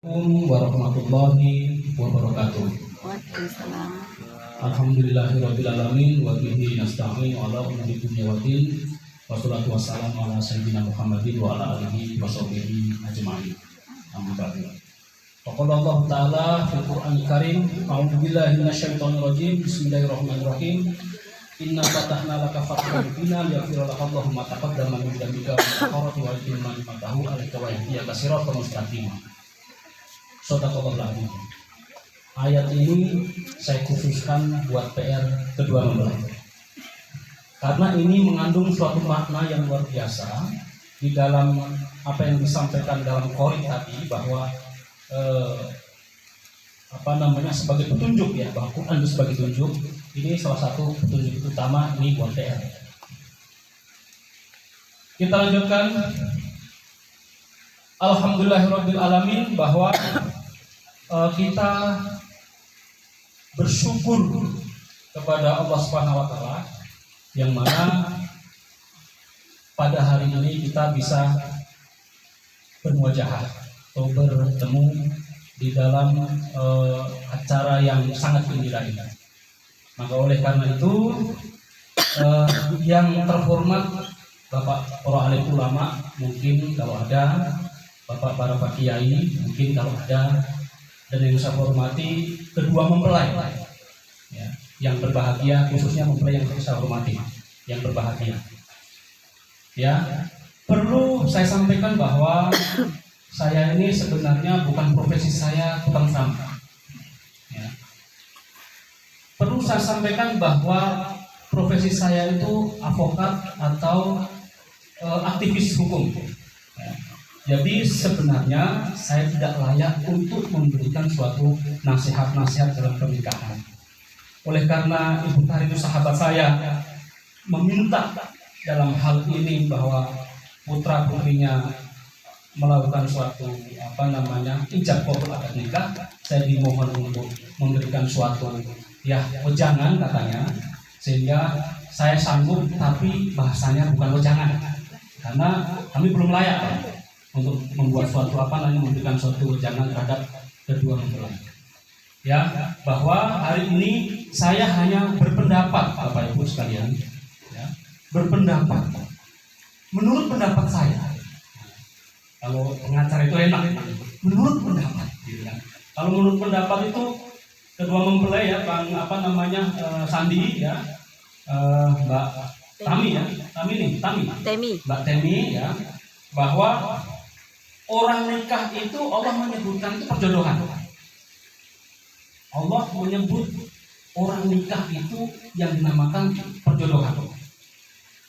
Assalamualaikum warahmatullahi wabarakatuh. Waalaikumsalam. Alhamdulillahirrabbilalamin wa bihi nasta'in ala umuri dunya waddin. Wassalatu wassalamu ala sayyidina Muhammadin wa ala alihi wa sahbihi ajma'in. Amma ba'du. Faqala Allah Ta'ala fil Qur'anil Karim, a'udzu billahi minasyaitonir rajim. Bismillahirrahmanirrahim. Inna fatahna laka fathan mubina liyaghfira laka Allahu ma taqaddama min dhanbika wa ma ta'akhkhara wa yutimma ni'matahu 'alaika wa yahdiyaka siratan mustaqima. Sadaqallahul. Ayat ini saya khususkan buat PR kedua mempelai, karena ini mengandung suatu makna yang luar biasa di dalam apa yang disampaikan dalam Qori tadi, bahwa sebagai petunjuk ya, bahwa Quran itu sebagai petunjuk. Ini salah satu petunjuk utama ini buat PR. Kita lanjutkan. Alhamdulillahirabbil alamin, bahwa kita bersyukur kepada Allah Subhanahu wa taala yang mana pada hari ini kita bisa bermuajahah atau bertemu di dalam acara yang sangat gembira ini. Maka oleh karena itu yang terhormat Bapak para alim ulama, mungkin kalau ada Bapak para Pak Kiai, mungkin kalau ada, dan yang saya hormati kedua mempelai ya, yang berbahagia, khususnya mempelai yang saya hormati yang berbahagia ya. Perlu saya sampaikan bahwa saya ini sebenarnya bukan profesi saya tukang sampah ya. Perlu saya sampaikan bahwa profesi saya itu advokat atau aktivis hukum ya. Jadi sebenarnya saya tidak layak untuk memberikan suatu nasihat-nasihat dalam pernikahan. Oleh karena Ibu Tari itu sahabat saya, meminta dalam hal ini bahwa putra putrinya melakukan suatu ijab qabul akad nikah, saya dimohon untuk memberikan suatu wejangan katanya, sehingga saya sanggup, tapi bahasanya bukan wejangan karena kami belum layak untuk membuat suatu memberikan suatu wejangan terhadap kedua mempelai ya, bahwa hari ini saya hanya berpendapat Bapak Ibu sekalian ya, berpendapat menurut pendapat saya. Kalau pengacara itu enak menurut pendapat gitu kan. Kalau menurut pendapat itu kedua mempelai ya, Bang Sandi ya, Mbak Tami ya, Mbak Temi ya, bahwa orang nikah itu Allah menyebutkan itu perjodohan. Allah menyebut orang nikah itu yang dinamakan perjodohan,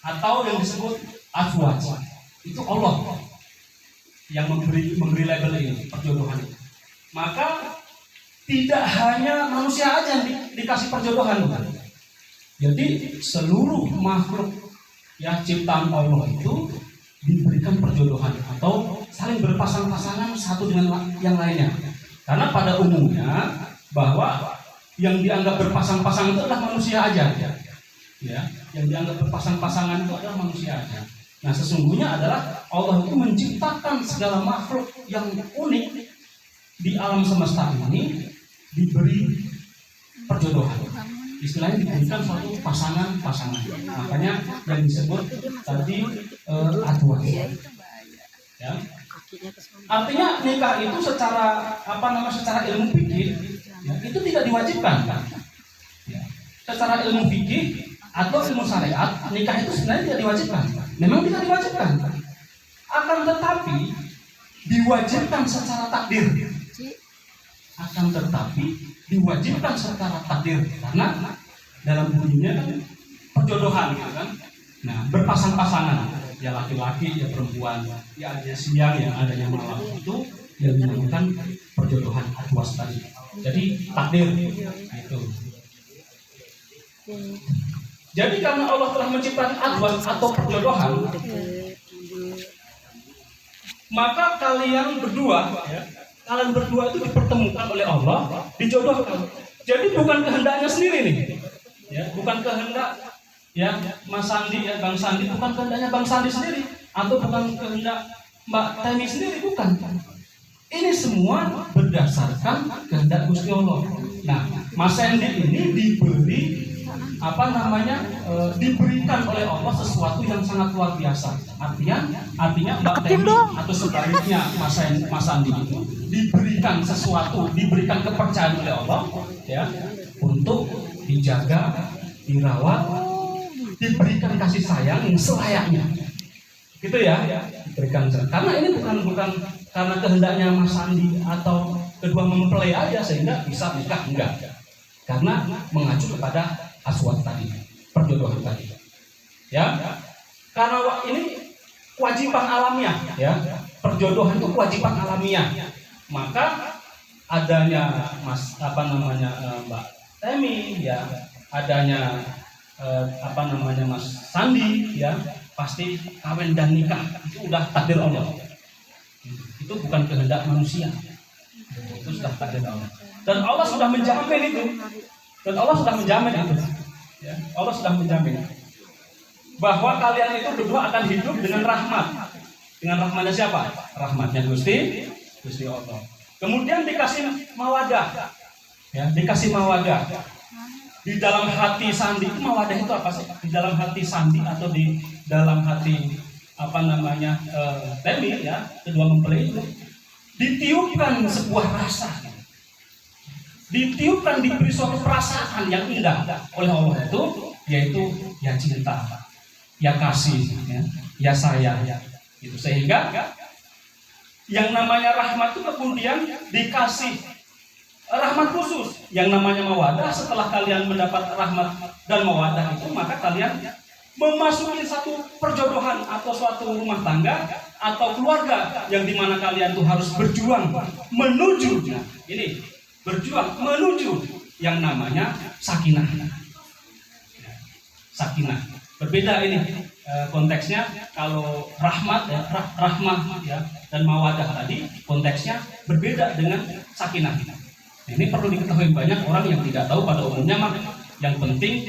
atau yang disebut azwaj. Itu Allah yang memberi label ini perjodohan. Maka tidak hanya manusia aja yang dikasih perjodohan, bukan? Jadi seluruh makhluk ya ciptaan Allah itu diberikan perjodohan atau saling berpasang-pasangan satu dengan yang lainnya. Karena pada umumnya bahwa yang dianggap berpasang-pasangan itu adalah manusia aja ya. Yang dianggap berpasang-pasangan itu adalah manusia aja. Nah, sesungguhnya adalah Allah itu menciptakan segala makhluk yang unik di alam semesta ini, diberi perjodohan. Istilahnya diberikan suatu pasangan-pasangan. Makanya yang disebut tadi azwaj ya. Artinya nikah itu secara secara ilmu fikih ya, itu tidak diwajibkan kan? Ya. Secara ilmu fikih atau ilmu syariat, nikah itu sebenarnya tidak diwajibkan. Memang tidak diwajibkan. Akan tetapi diwajibkan secara takdir. Karena dalam bunyinya kan perjodohan gitu kan. Nah, berpasang-pasangan, ya laki-laki, ya perempuan, ya adanya siang, ya adanya malam, itu yang dinamakan perjodohan azwaj tadi. Jadi takdir itu. Jadi karena Allah telah menciptakan azwaj atau perjodohan, maka kalian berdua itu dipertemukan oleh Allah, dijodohkan. Jadi bukan kehendaknya sendiri nih, ya, bukan kehendak ya Mas Sandi ya, Bang Sandi, bukan kehendaknya Bang Sandi sendiri, atau bukan kehendak Mbak Temi sendiri, bukan. Ini semua berdasarkan kehendak Gusti Allah. Nah, Mas Sandy ini diberikan oleh Allah sesuatu yang sangat luar biasa. Artinya Mbak Temi atau sebaliknya Mas Sandi itu diberikan sesuatu, diberikan kepercayaan oleh Allah, ya, untuk dijaga, dirawat, diberikan kasih sayang yang selayaknya. Gitu ya, diberikan. Karena ini bukan karena kehendaknya Mas Sandi atau kedua mempelai aja sehingga bisa nikah, enggak. Karena mengacu kepada aswat tadi, perjodohan tadi. Ya. Karena ini kewajiban alamiah, ya. Perjodohan itu kewajiban alamiah. Maka adanya Mbak Temi, ya, adanya Mas Sandi, ya, pasti kawin dan nikah itu udah takdir Allah. Itu bukan kehendak manusia. Itu sudah takdir Allah. Dan Allah sudah menjamin itu. Ya, Allah sudah menjamin bahwa kalian itu berdua akan hidup dengan rahmat. Dengan rahmatnya siapa? Rahmatnya Gusti Allah. Kemudian dikasih mawadah. Ya, dikasih mawadah. Di dalam hati Sandi itu mawadah itu apa sih? Di dalam hati Sandi atau di dalam hati Temi, ya, kedua mempelai itu ditiupkan sebuah rasa, diberi suatu perasaan yang indah oleh Allah itu, yaitu ya cinta, ya kasih, ya sayang, itu sehingga yang namanya rahmat itu kemudian dikasih rahmat khusus yang namanya mawadah. Setelah kalian mendapat rahmat dan mawadah itu, maka kalian memasuki satu perjodohan atau suatu rumah tangga atau keluarga yang dimana kalian tuh harus berjuang menuju, berjuang menuju yang namanya sakinah. Sakinah berbeda ini konteksnya. Kalau rahmat, ya, rahmah, ya, dan mawadah tadi konteksnya berbeda dengan sakinah. Ini perlu diketahui, banyak orang yang tidak tahu pada umumnya mah yang penting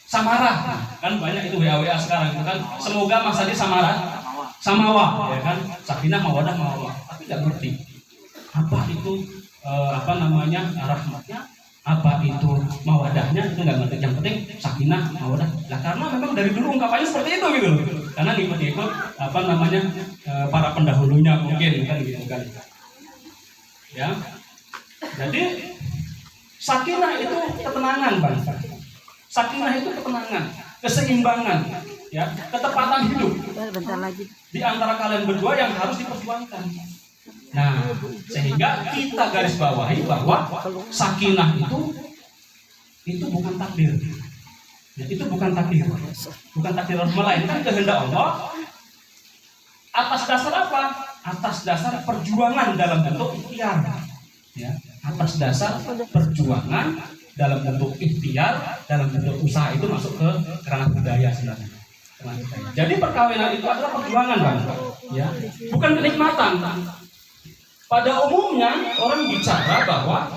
samarah. Kan banyak itu WA sekarang itu kan, semoga Mas Adi samawa, ya kan, sakinah, mawadah, tapi nggak ngerti apa itu rahmatnya, apa itu mawadahnya, itu nggak ngerti. Yang penting sakinah, mawadah. Nah, karena memang dari dulu ungkapannya seperti itu gitu loh. Karena ngikut para pendahulunya mungkin kan gitu kan. Ya. Jadi sakinah itu ketenangan, Bang. Sakinah itu ketenangan, keseimbangan, ya, ketepatan hidup. Di antara kalian berdua yang harus diperjuangkan. Nah, sehingga kita garis bawahi bahwa sakinah itu bukan takdir. Ya, itu bukan takdir. Bukan takdir, melainkan kehendak Allah. Atas dasar apa? Atas dasar perjuangan dalam bentuk ikhtiar. Ya, atas dasar perjuangan dalam bentuk ikhtiar, dalam bentuk usaha, itu masuk ke ranah budaya sebenarnya. Jadi perkawinan itu adalah perjuangan, Bang. Ya, bukan kenikmatan. Pada umumnya orang bicara bahwa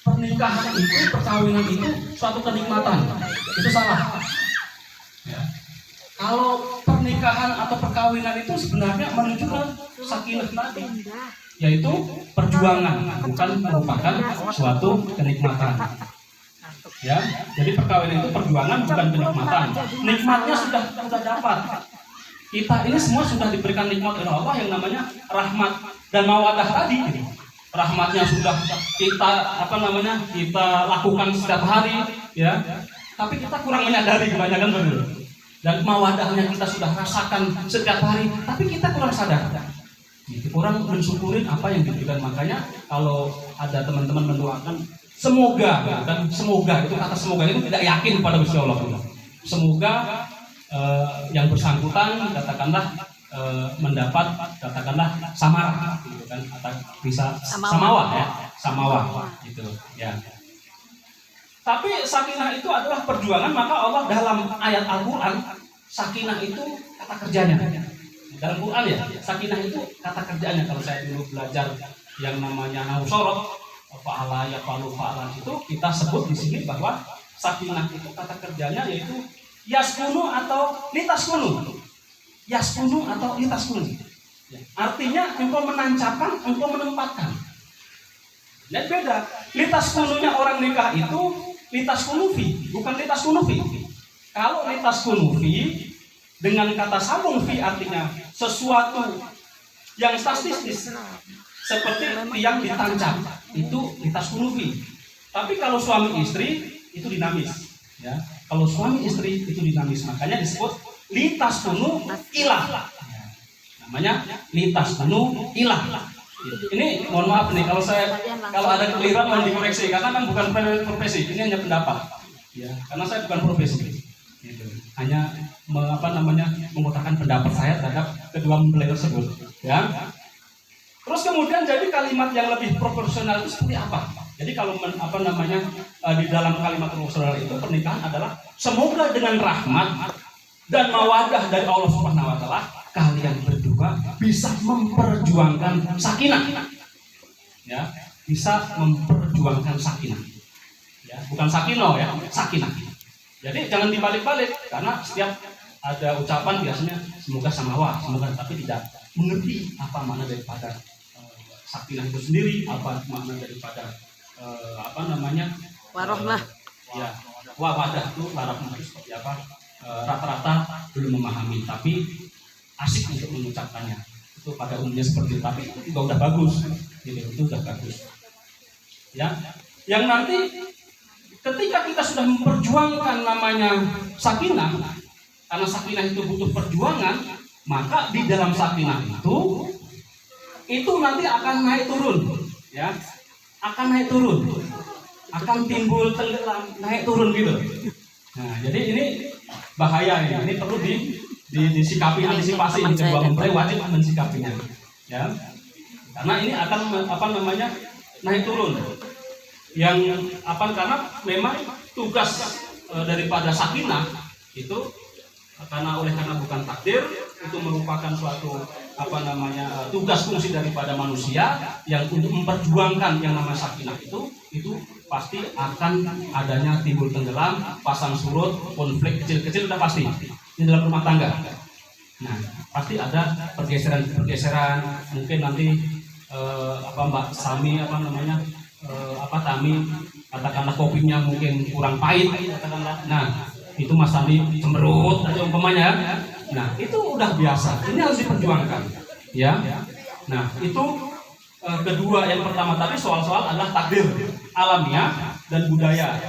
pernikahan itu, perkawinan itu suatu kenikmatan. Itu salah. Ya. Kalau pernikahan atau perkawinan itu sebenarnya menuju ke sakinah tadi, yaitu perjuangan, bukan merupakan suatu kenikmatan. Ya, jadi perkawinan itu perjuangan, bukan kenikmatan. Nikmatnya sudah dapat. Kita ini semua sudah diberikan nikmat oleh Allah yang namanya rahmat dan mawadah tadi. Rahmatnya sudah kita kita lakukan setiap hari, ya. Tapi kita kurang menyadari kebanyakan, betul. Dan mawadahnya kita sudah rasakan setiap hari, tapi kita kurang sadar. Kurang mensyukurin apa yang diberikan. Makanya kalau ada teman-teman mendoakan semoga, dan semoga itu, kata semoga itu tidak yakin pada Gusti Allah. Semoga yang bersangkutan katakanlah mendapat samarah gitu kan, atau bisa samawa gitu ya. Tapi sakinah itu adalah perjuangan, maka Allah dalam ayat Al-Qur'an sakinah itu kata kerjanya. Dalam Quran, ya, sakinah itu kata kerjanya. Kalau saya dulu belajar yang namanya Nausorot, fa'ala ya fa'alu fa'alan, itu kita sebut di sini bahwa sakinah itu kata kerjanya yaitu yaskunu atau litaskunu. Yaskunu atau litaskunu. Ya, artinya engkau menancapkan, engkau menempatkan. Dan beda. Litas kununya orang nikah itu litas kunufi, bukan litas kunufi. Kalau litas kunufi dengan kata sambung fi artinya sesuatu yang statistis seperti tiang ditancap, itu litas kunufi. Tapi kalau suami istri itu dinamis, ya. Kalau suami istri itu dinamis, makanya disebut litas kunu ilah. Namanya litas kunu ilah. Ini mohon maaf nih kalau ada keliruan mohon dikoreksi karena kan bukan profesi, ini hanya pendapat. Ya, karena saya bukan profesi. Gitu. Hanya mengutarakan pendapat saya terhadap kedua mempelai tersebut, ya. Terus kemudian jadi kalimat yang lebih proporsional itu seperti apa? Jadi kalau di dalam kalimat proporsional itu pernikahan adalah semoga dengan rahmat dan mawadah dari Allah Subhanahu wa taala kalian berdua bisa memperjuangkan sakinah. Ya, bisa memperjuangkan sakinah. Ya, bukan sakino ya, sakinah. Jadi jangan dibalik-balik karena setiap ada ucapan biasanya semoga samawa, semoga, tapi tidak mengerti apa makna daripada sakinah itu sendiri, apa makna daripada warohmah. Ya, wadah itu warohmah itu seperti apa? Rata-rata belum memahami, tapi asik untuk mengucapkannya. Itu pada umumnya seperti itu, tapi itu juga udah bagus. Gitu, itu udah bagus. Ya, yang nanti ketika kita sudah memperjuangkan namanya sakinah, karena sakinah itu butuh perjuangan, maka di dalam sakinah itu nanti akan naik turun, ya, akan naik turun, akan timbul tenggelam, naik turun gitu. Nah, jadi ini bahaya ini perlu disikapi, antisipasi. Kedua mempelai wajib mensikapinya, ya, karena ini akan naik turun. Karena memang tugas daripada sakinah itu karena bukan takdir, itu merupakan suatu tugas fungsi daripada manusia yang untuk memperjuangkan yang namanya sakinah itu pasti akan adanya timbul tenggelam, pasang surut, konflik kecil-kecil udah pasti di dalam rumah tangga. Nah, pasti ada pergeseran, mungkin nanti Mbak Sami Tami katakanlah kopinya mungkin kurang pahit katakanlah. Nah, itu Mas Sami cemberut aja umpamanya. Nah, itu udah biasa. Ini harus diperjuangkan, ya. Nah, itu kedua. Yang pertama tadi soal-soal adalah takdir alamiah dan budaya.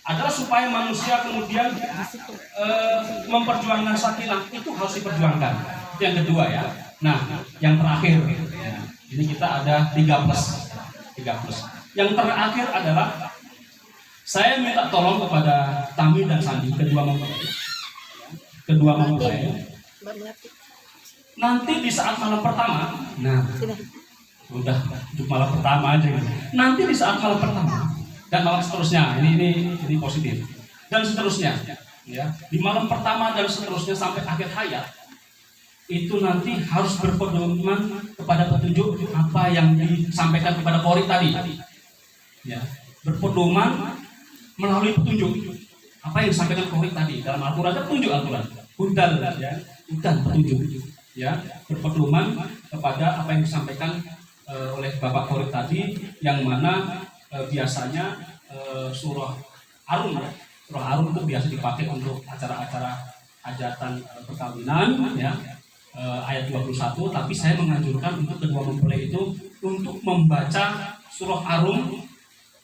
Adalah supaya manusia kemudian memperjuangkan sakinah itu harus diperjuangkan. Itu yang kedua, ya. Nah, yang terakhir, ya, ini kita ada 3 plus. Yang terakhir adalah saya minta tolong kepada Tami dan Sandi, kedua mempelai. Nanti di saat malam pertama, nah, udah untuk malam pertama aja. Nanti di saat malam pertama dan malam seterusnya, ini positif dan seterusnya, ya. Di malam pertama dan seterusnya sampai akhir hayat itu nanti harus berpedoman kepada petunjuk apa yang disampaikan kepada Qori tadi. Ya, berpedoman melalui petunjuk apa yang disampaikan Qori tadi dalam Al-Qur'an. Ada petunjuk Al-Qur'an, hudal, ya, petunjuk, ya, berpedoman kepada apa yang disampaikan oleh Bapak Qori tadi, yang mana biasanya surah Arum, ya. Surah Arum itu biasa dipakai untuk acara-acara hajatan perkawinan, ya. Ayat 21, tapi saya menganjurkan untuk kedua mempelai itu untuk membaca surah Arum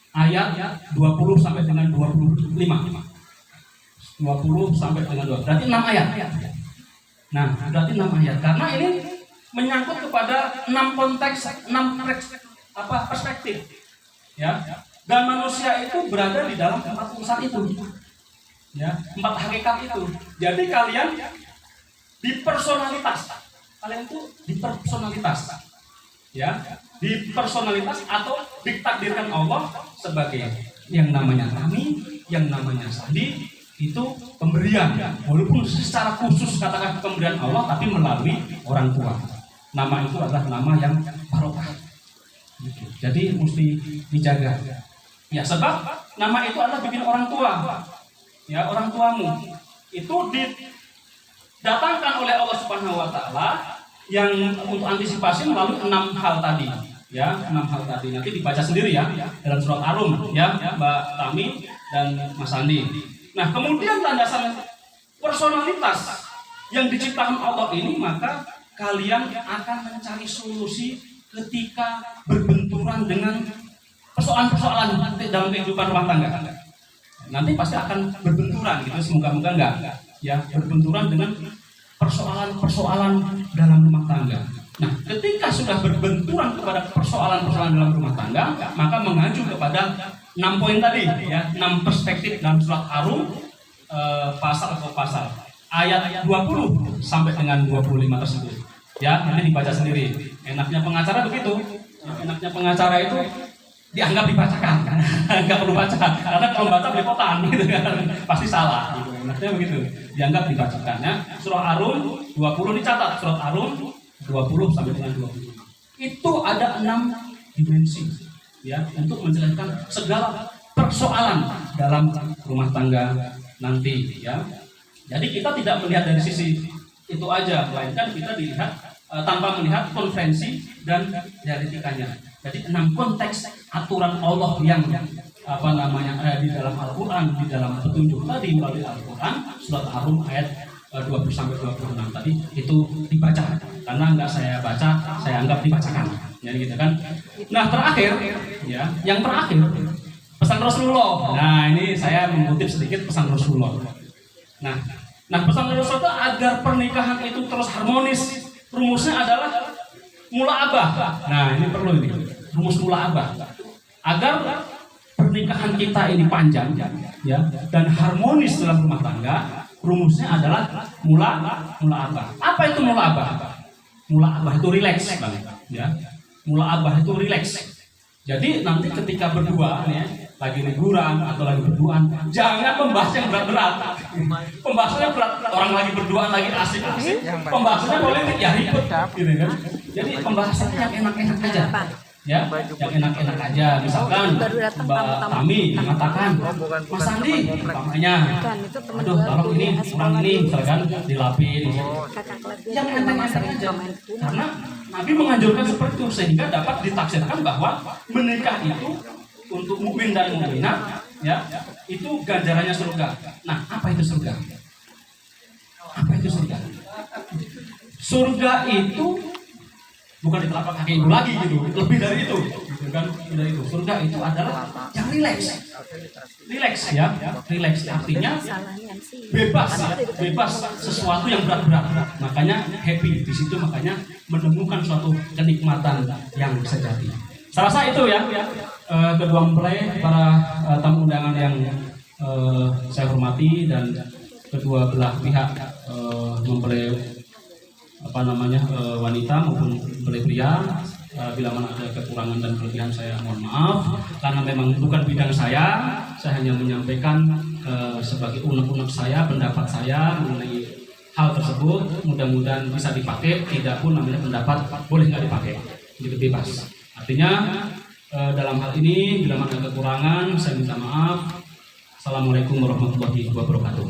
ayat 20 sampai dengan 25. 20 sampai dengan 2. Berarti 6 ayat. Nah, berarti 6 ayat. Karena ini menyangkut kepada 6 konteks, 6 perspektif. Ya. Dan manusia itu berada di dalam 4 urusan itu. Ya, 4 hakikat itu. Jadi kalian dipersonalitas. Ya, dipersonalitas atau ditakdirkan Allah sebagai yang namanya Tami, yang namanya Sandi, itu pemberian, walaupun secara khusus katakan pemberian Allah, tapi melalui orang tua. Nama itu adalah nama yang barokah. Jadi mesti dijaga. Ya, sebab nama itu adalah bikin orang tua. Ya, orang tuamu itu didatangkan oleh Allah Subhanahu wa taala yang untuk antisipasi melalui 6 hal tadi, ya, 6 hal tadi nanti dibaca sendiri ya dalam surat Ar-Rum, ya, Mbak Tami dan Mas Andi. Nah, kemudian landasan personalitas yang diciptakan Allah ini, maka kalian akan mencari solusi ketika berbenturan dengan persoalan-persoalan dalam kehidupan rumah tangga. Nanti pasti akan berbenturan gitu, semoga-moga enggak ya, berbenturan dengan persoalan-persoalan dalam rumah tangga. Nah, ketika sudah berbenturan kepada persoalan-persoalan dalam rumah tangga, maka mengacu kepada 6 poin tadi ya, 6 perspektif dalam surat Ar-Rum, pasal ayat 20 sampai dengan 25 tersebut. Ya, nanti dibaca sendiri. Enaknya pengacara begitu. Enaknya pengacara itu dianggap dibacakan, nggak perlu baca, karena kalau baca belepotan gitu kan, pasti salah gitu. Enaknya begitu, dianggap dibacakan ya. Surah Ar-Rum 20 dicatat, surat Ar-Rum 20 sampai dengan 25. Itu ada 6 dimensi ya untuk menjelaskan segala persoalan dalam rumah tangga nanti ya. Jadi kita tidak melihat dari sisi itu aja, melainkan kita dilihat tanpa melihat konvensi dan dialektikanya. Jadi 6 konteks aturan Allah yang di dalam Al-Quran, di dalam petunjuk tadi melalui Al-Quran, surat Ar-Rum ayat 20 sampai 26 tadi itu dibaca. Karena nggak saya baca, saya anggap dibacakan. Jadi gitu kan. Nah, terakhir ya, yang terakhir pesan Rasulullah. Nah, ini saya mengutip sedikit pesan Rasulullah. Nah, pesan Rasulullah itu agar pernikahan itu terus harmonis. Rumusnya adalah mula'abah. Nah, ini perlu ini. Rumus mula'abah. Agar pernikahan kita ini panjang ya dan harmonis dalam rumah tangga, rumusnya adalah mula'abah. Apa itu mula'abah? Mula'abah itu rileks, Bang, ya. Mula'abah itu rileks. Jadi nanti ketika berdua ya, lagi liburan atau lagi berduaan, jangan membahas yang berat-berat. Pembahasannya berat, orang lagi berduaan lagi asik-asik, pembahasannya politik ya ribet gitu kan. Jadi pembahasannya yang enak-enak aja. Ya, yang enak-enak aja. Misalkan Mbak Tami mengatakan, Mas Andi, umpamanya, aduh tolong ini kurang ini, misalkan dilapin. Yang enak-enak aja. Karena Nabi menganjurkan seperti itu sehingga dapat ditafsirkan bahwa menikah itu untuk mukmin dan mukminah ya, itu ganjarannya surga. Nah, apa itu surga? Apa itu surga? Surga itu bukan di telapak kaki ibu lagi gitu, lebih dari itu, gitu kan? Dari itu. Surga itu adalah yang rileks ya, rileks artinya bebas ya, bebas sesuatu yang berat-berat. Makanya happy di situ, makanya menemukan suatu kenikmatan yang sejati. Saya rasa itu ya, kedua mempelai, para tamu undangan yang saya hormati dan kedua belah pihak mempelai wanita maupun mempelai pria. Bila mana ada kekurangan dan kelebihan saya mohon maaf, karena memang bukan bidang saya hanya menyampaikan sebagai unek-unek saya, pendapat saya mengenai hal tersebut. Mudah-mudahan bisa dipakai, tidak pun namanya pendapat boleh nggak dipakai, jadi bebas. Artinya dalam hal ini bila mana ada kekurangan saya minta maaf. Assalamualaikum warahmatullahi wabarakatuh.